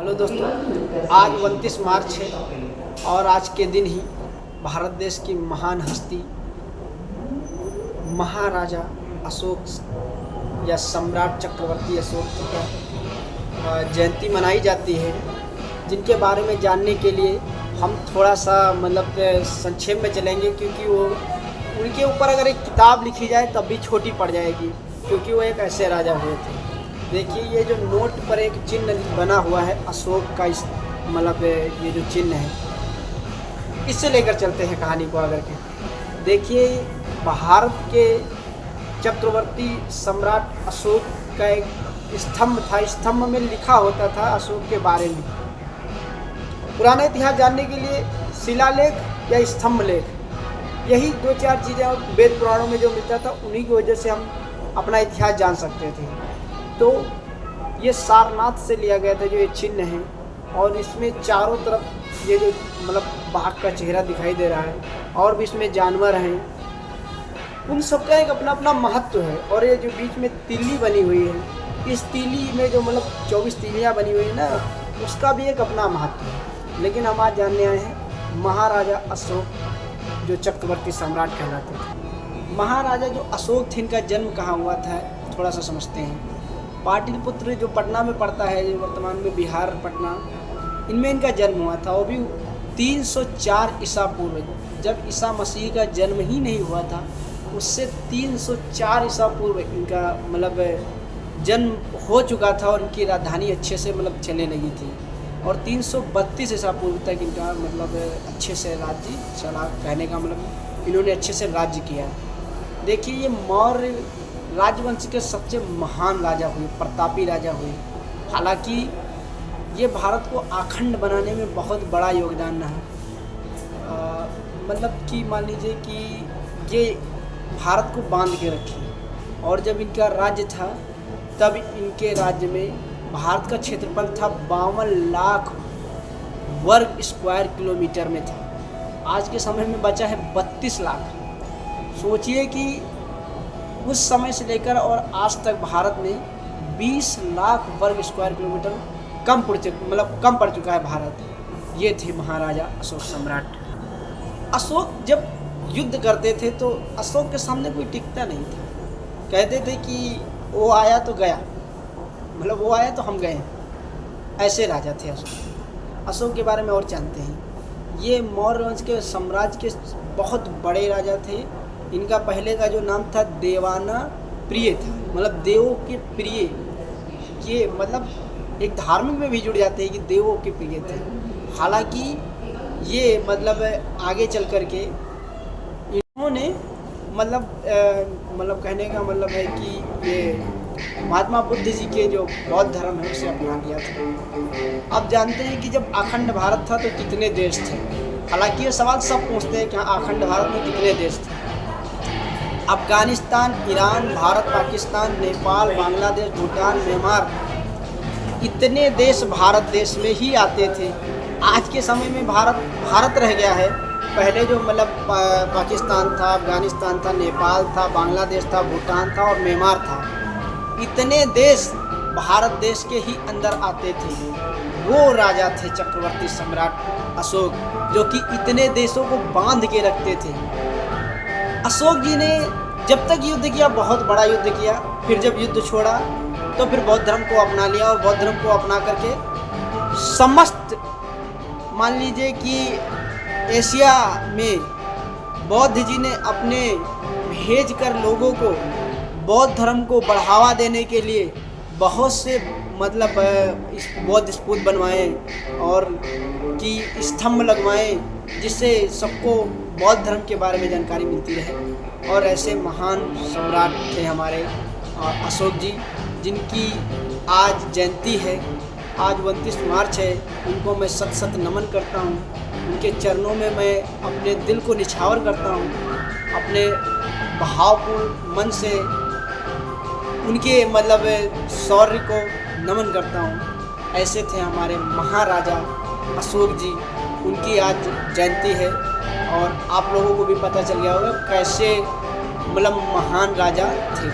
Hello दोस्तों, आज 29 मार्च है और आज के दिन ही भारत देश की महान हस्ती महाराजा अशोक या सम्राट चक्रवर्ती अशोक का जयंती मनाई जाती है, जिनके बारे में जानने के लिए हम थोड़ा सा संक्षेप में चलेंगे, क्योंकि वो उनके ऊपर अगर एक किताब लिखी जाए तब भी छोटी पड़ जाएगी, क्योंकि वो एक ऐसे राजा हुए थे। देखिए, ये जो नोट पर एक चिन्ह बना हुआ है अशोक का, इस ये जो चिन्ह है, इससे लेकर चलते हैं कहानी को आगे के। देखिए, भारत के चक्रवर्ती सम्राट अशोक का एक स्तंभ था। स्तंभ में लिखा होता था अशोक के बारे में। पुराना इतिहास जानने के लिए शिलालेख या स्तंभ लेख, यही दो चार चीज़ें वेद पुराणों में जो मिलता था, उन्हीं की वजह से हम अपना इतिहास जान सकते थे। तो ये सारनाथ से लिया गया था जो ये चिन्ह है, और इसमें चारों तरफ ये जो बाघ का चेहरा दिखाई दे रहा है, और भी इसमें जानवर हैं, उन सबका एक अपना अपना महत्व है। और ये जो बीच में तीली बनी हुई है, इस तीली में जो 24 तीलियाँ बनी हुई है ना, उसका भी एक अपना महत्व है। लेकिन हम आज जानने आए हैं महाराजा अशोक, जो चक्रवर्ती सम्राट कहलाते थे। महाराजा जो अशोक थे, इनका जन्म कहाँ हुआ था, थोड़ा सा समझते हैं। पाटलिपुत्र जो पटना में पड़ता है, जो वर्तमान में बिहार पटना, इनमें इनका जन्म हुआ था। वो भी 304 ईसा पूर्व, जब ईसा मसीह का जन्म ही नहीं हुआ था, उससे 304 ईसा पूर्व इनका जन्म हो चुका था, और इनकी राजधानी अच्छे से चलने लगी थी। और 332 ईसा पूर्व तक इनका अच्छे से राज्य चला, कहने का इन्होंने अच्छे से राज्य किया। देखिए, ये मौर्य राजवंश के सबसे महान राजा हुए, प्रतापी राजा हुए। हालांकि ये भारत को अखंड बनाने में बहुत बड़ा योगदान रहा। कि मान लीजिए कि ये भारत को बांध के रखे, और जब इनका राज्य था तब इनके राज्य में भारत का क्षेत्रफल था 52 लाख वर्ग स्क्वायर किलोमीटर में था। आज के समय में बचा है 32 लाख। सोचिए कि उस समय से लेकर और आज तक भारत में 20 लाख वर्ग स्क्वायर किलोमीटर कम पड़ चुका है भारत। ये थे महाराजा अशोक सम्राट। अशोक जब युद्ध करते थे तो अशोक के सामने कोई टिकता नहीं था। कहते थे कि वो आया तो गया, वो आया तो हम गए। ऐसे राजा थे अशोक। अशोक के बारे में और जानते हैं। ये मौर्य वंश के साम्राज्य के बहुत बड़े राजा थे। इनका पहले का जो नाम था देवाना प्रिय था, देवों के प्रिय। ये एक धार्मिक में भी जुड़ जाते हैं कि देवों के प्रिय थे। हालांकि ये आगे चल कर के इन्होंने कहने का है कि ये महात्मा बुद्ध जी के जो बौद्ध धर्म है उसे अपना लिया था। अब जानते हैं कि जब अखंड भारत था तो कितने देश थे। हालांकि ये सवाल सब पूछते हैं कि अखंड भारत में कितने देश थे। अफगानिस्तान, ईरान, भारत, पाकिस्तान, नेपाल, बांग्लादेश, भूटान, म्यांमार, इतने देश भारत देश में ही आते थे। आज के समय में भारत रह गया है। पहले जो पाकिस्तान था, अफगानिस्तान था, नेपाल था, बांग्लादेश था, भूटान था और म्यांमार था। इतने देश भारत देश के ही अंदर आते थे। वो राजा थे चक्रवर्ती सम्राट अशोक, जो कि इतने देशों को बांध के रखते थे। अशोक जी ने जब तक युद्ध किया, बहुत बड़ा युद्ध किया। फिर जब युद्ध छोड़ा तो फिर बौद्ध धर्म को अपना लिया, और बौद्ध धर्म को अपना करके समस्त, मान लीजिए कि एशिया में बौद्ध जी ने अपने भेज कर लोगों को बौद्ध धर्म को बढ़ावा देने के लिए बहुत से बौद्ध स्तूप बनवाए और कि स्तंभ लगवाए, जिससे सबको बौद्ध धर्म के बारे में जानकारी मिलती रहे। और ऐसे महान सम्राट थे हमारे अशोक जी, जिनकी आज जयंती है। आज 29 मार्च है। उनको मैं शत शत नमन करता हूँ। उनके चरणों में मैं अपने दिल को निछावर करता हूँ। अपने भावपूर्ण मन से उनके शौर्य को नमन करता हूँ। ऐसे थे हमारे महाराजा अशोक जी। उनकी आज जयंती है, और आप लोगों को भी पता चल गया होगा कैसे महान राजा थे।